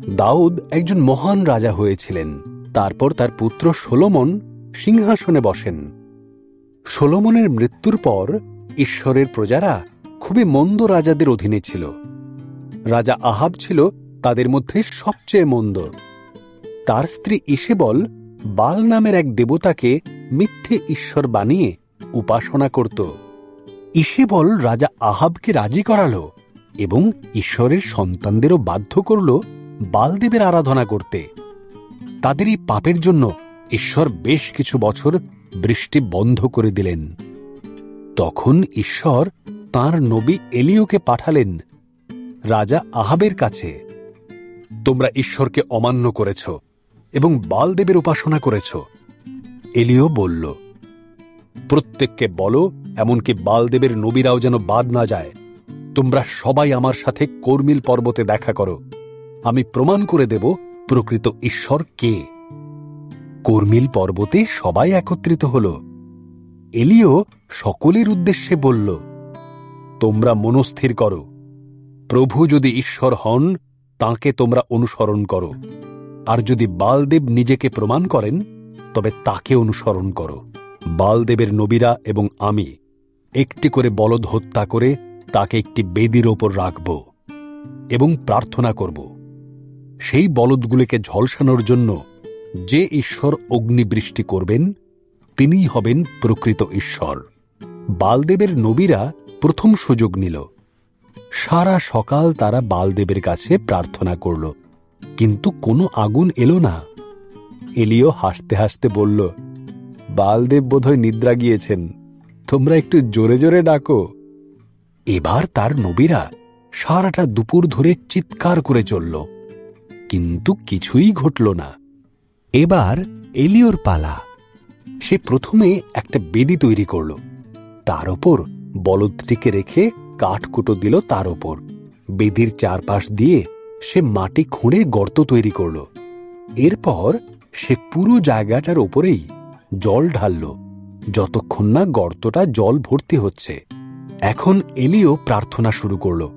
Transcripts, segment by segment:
দাউদ একজন মহান রাজা হয়েছিলেন। তারপর তার পুত্র সলোমন সিংহাসনে বসেন। সলোমনের মৃত্যুর পর ঈশ্বরের প্রজারা খুবই মন্দ রাজাদের অধীনে ছিল। রাজা আহাব ছিল তাদের মধ্যে সবচেয়ে মন্দ। তার স্ত্রী ইসেবল বাল নামের এক দেবতাকে মিথ্যে ঈশ্বর বানিয়ে উপাসনা করত। ইসেবল রাজা আহাবকে রাজি করাল এবং ঈশ্বরের সন্তানদেরও বাধ্য করল বালদেবের আরাধনা করতে। তাদের এই পাপের জন্য ঈশ্বর বেশ কিছু বছর বৃষ্টি বন্ধ করে দিলেন। তখন ঈশ্বর তাঁর নবী এলিয়কে পাঠালেন রাজা আহাবের কাছে। তোমরা ঈশ্বরকে অমান্য করেছ এবং বালদেবের উপাসনা করেছ। এলিয় বলল, প্রত্যেককে বলো, এমনকি বালদেবের নবীরাও যেন বাদ না যায়। তোমরা সবাই আমার সাথে কর্মিল পর্বতে দেখা করো, আমি প্রমাণ করে দেব প্রকৃত ঈশ্বর কে। কর্মিল পর্বতে সবাই একত্রিত হল। এলিয় সকলের উদ্দেশ্যে বলল, তোমরা মনস্থির করো, প্রভু যদি ঈশ্বর হন তাঁকে তোমরা অনুসরণ করো, আর যদি বালদেব নিজেকে প্রমাণ করেন তবে তাকে অনুসরণ করো। বালদেবের নবীরা এবং আমি একটি করে বলদ হত্যা করে তাকে একটি বেদির ওপর রাখব এবং প্রার্থনা করব। সেই বলদগুলিকে ঝলসানোর জন্য যে ঈশ্বর অগ্নিবৃষ্টি করবেন তিনিই হবেন প্রকৃত ঈশ্বর। বালদেবের নবীরা প্রথম সুযোগ নিল। সারা সকাল তারা বালদেবের কাছে প্রার্থনা করল, কিন্তু কোনো আগুন এলো না। এলিয় হাসতে হাসতে বলল, বালদেব বোধহয় নিদ্রা গিয়েছেন, তোমরা একটু জোরে জোরে ডাকো। এবার তার নবীরা সারাটা দুপুর ধরে চিৎকার করে চলল, কিন্তু কিছুই ঘটল না। এবার এলিয়র পালা। সে প্রথমে একটা বেদি তৈরি করল, তার ওপর বলদটিকে রেখে কাঠকুটো দিল তার ওপর। বেদির চারপাশ দিয়ে সে মাটি খুঁড়ে গর্ত তৈরি করল। এরপর সে পুরো জায়গাটার ওপরেই জল ঢালল, যতক্ষণ না গর্তটা জল ভর্তি হচ্ছে। এখন এলিয় প্রার্থনা শুরু করল।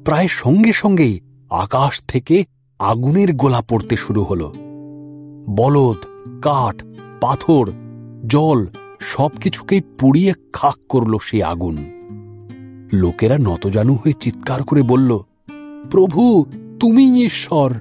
প্রায় সঙ্গে সঙ্গেই আকাশ থেকে আগুনের গোলা পড়তে শুরু হল। বলদ, কাঠ, পাথর, জল সবকিছুকেই পুড়িয়ে খাক করল সেই আগুন। লোকেরা নতজানু হয়ে চিৎকার করে বলল, প্রভু তুমিই ঈশ্বর।